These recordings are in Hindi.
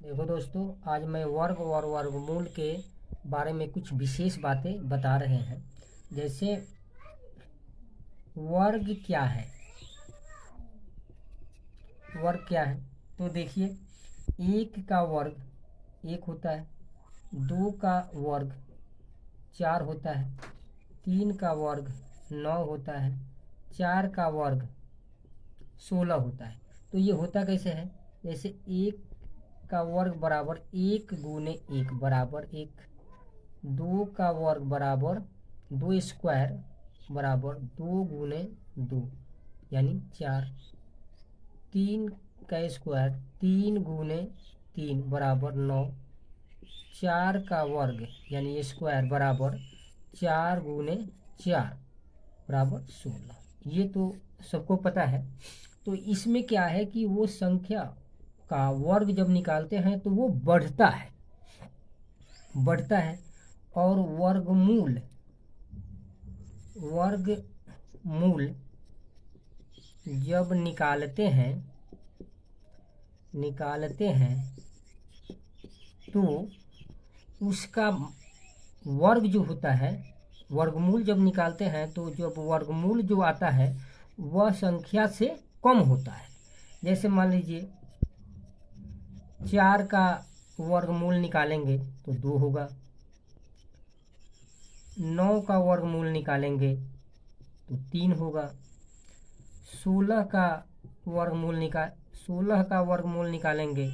देखो दोस्तों, आज मैं वर्ग और वर्गमूल के बारे में कुछ विशेष बातें बता रहे हैं। जैसे वर्ग क्या है। वर्ग क्या है तो देखिए, एक का वर्ग एक होता है, दो का वर्ग चार होता है, तीन का वर्ग 9 होता है, चार का वर्ग 16 होता है। तो ये होता कैसे है? जैसे एक का वर्ग बराबर एक गुने एक बराबर एक, दो का वर्ग बराबर दो स्क्वायर बराबर दो गुने दो यानी चार, तीन का स्क्वायर तीन गुने तीन बराबर नौ, चार का वर्ग यानी स्क्वायर बराबर चार गुने चार बराबर 16। ये तो सबको पता है। तो इसमें क्या है कि वो संख्या का वर्ग जब निकालते हैं तो वो बढ़ता है। और वर्गमूल जब निकालते हैं तो उसका वर्ग जो होता है, वर्गमूल जब निकालते हैं तो जब वर्गमूल जो आता है वह संख्या से कम होता है। जैसे मान लीजिए चार का वर्गमूल निकालेंगे तो दो होगा, नौ का वर्गमूल निकालेंगे तो तीन होगा, सोलह का वर्गमूल निकालेंगे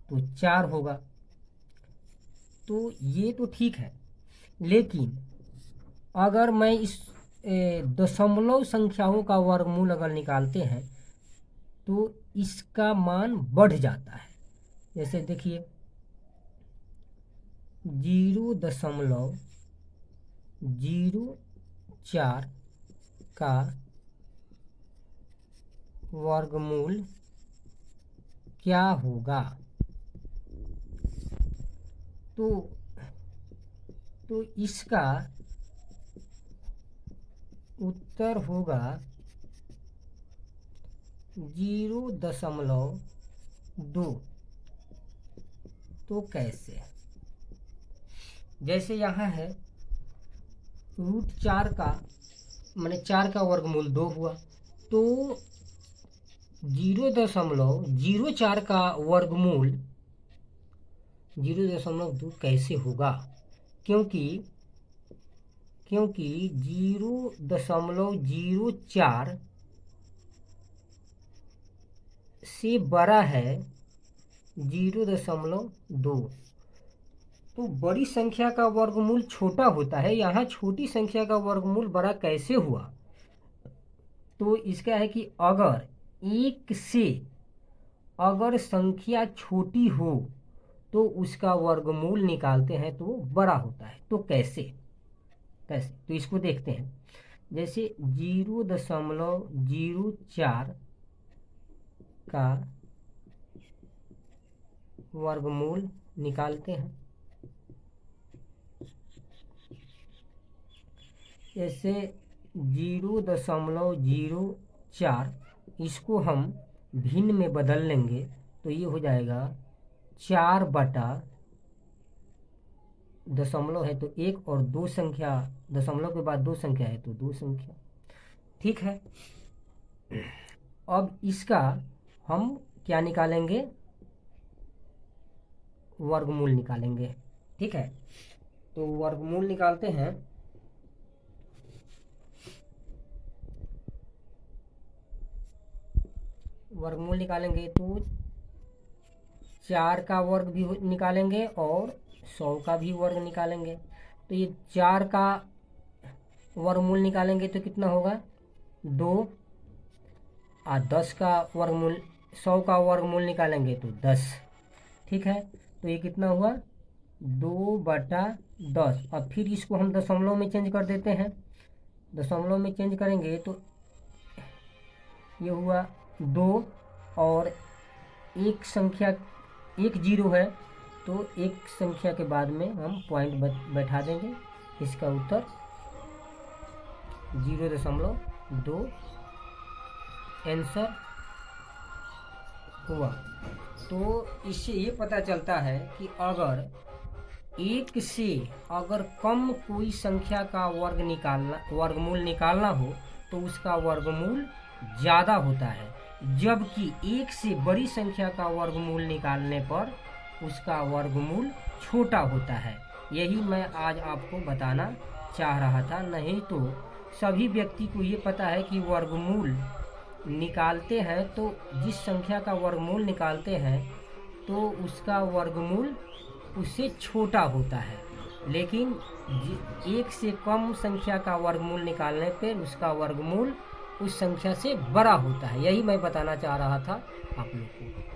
तो चार होगा। तो ये तो ठीक है, लेकिन अगर मैं इस दशमलव संख्याओं का वर्गमूल अगर निकालते हैं तो इसका मान बढ़ जाता है। जैसे देखिए 0.04 का वर्गमूल क्या होगा? तो इसका उत्तर होगा 0.2। तो कैसे? जैसे यहाँ है √4 का मैंने 4 का वर्गमूल 2 हुआ, तो 0.04 का वर्गमूल 0.2 कैसे होगा? क्योंकि 0.04 से बड़ा है 0.2। तो बड़ी संख्या का वर्गमूल छोटा होता है, यहाँ छोटी संख्या का वर्गमूल बड़ा कैसे हुआ? तो इसका है कि अगर संख्या छोटी हो तो उसका वर्गमूल निकालते हैं तो वो बड़ा होता है। तो कैसे? तो इसको देखते हैं। जैसे 0.04 का वर्गमूल निकालते हैं। जैसे 0.04 इसको हम भिन्न में बदल लेंगे तो ये हो जाएगा 4 बटा दशमलव है तो एक, और दो संख्या दशमलव के बाद दो संख्या है तो दो संख्या। ठीक है, अब इसका हम क्या निकालेंगे? वर्गमूल निकालेंगे। ठीक है, तो वर्गमूल निकालते हैं। वर्गमूल निकालेंगे तो 4 का वर्ग भी निकालेंगे और 100 का भी वर्ग निकालेंगे। तो ये 4 का वर्गमूल निकालेंगे तो कितना होगा? 2। और 10 का वर्गमूल 100 का वर्गमूल निकालेंगे तो 10। ठीक है, तो ये कितना हुआ? 2/10। अब फिर इसको हम दशमलव में चेंज कर देते हैं। दशमलव में चेंज करेंगे तो ये हुआ 2, और एक संख्या एक जीरो है तो एक संख्या के बाद में हम पॉइंट बैठा देंगे। इसका उत्तर 0.2 आंसर हुआ। तो इससे ये पता चलता है कि अगर एक से अगर कम कोई संख्या का वर्गमूल निकालना हो तो उसका वर्गमूल ज़्यादा होता है, जबकि एक से बड़ी संख्या का वर्गमूल निकालने पर उसका वर्गमूल छोटा होता है। यही मैं आज आपको बताना चाह रहा था। नहीं तो सभी व्यक्ति को ये पता है कि वर्गमूल निकालते हैं तो जिस संख्या का वर्गमूल निकालते हैं तो उसका वर्गमूल उससे छोटा होता है, लेकिन एक से कम संख्या का वर्गमूल निकालने पर उसका वर्गमूल उस संख्या से बड़ा होता है। यही मैं बताना चाह रहा था आप लोग को।